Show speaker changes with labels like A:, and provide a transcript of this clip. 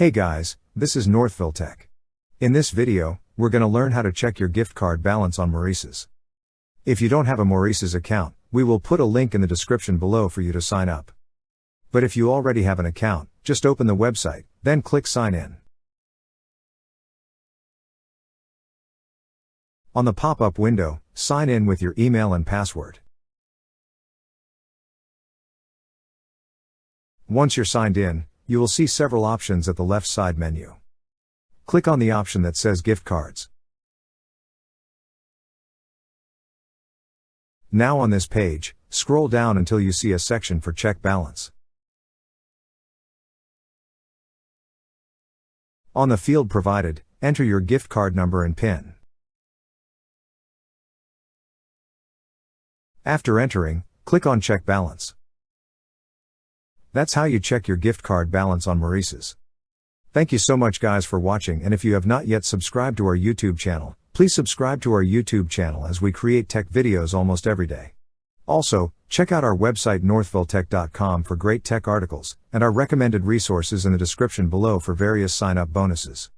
A: Hey guys, this is Northville Tech. In this video, we're going to learn how to check your gift card balance on Maurices. If you don't have a Maurices account, we will put a link in the description below for you to sign up. But if you already have an account, just open the website, then click Sign In. On the pop-up window, sign in with your email and password. Once you're signed in, you will see several options at the left side menu. Click on the option that says Gift Cards. Now on this page, scroll down until you see a section for Check Balance. On the field provided, enter your gift card number and PIN. After entering, click on Check Balance. That's how you check your gift card balance on Maurices. Thank you so much guys for watching, and if you have not yet subscribed to our YouTube channel, please subscribe to our YouTube channel as we create tech videos almost every day. Also, check out our website northvilletech.com for great tech articles, and our recommended resources in the description below for various sign-up bonuses.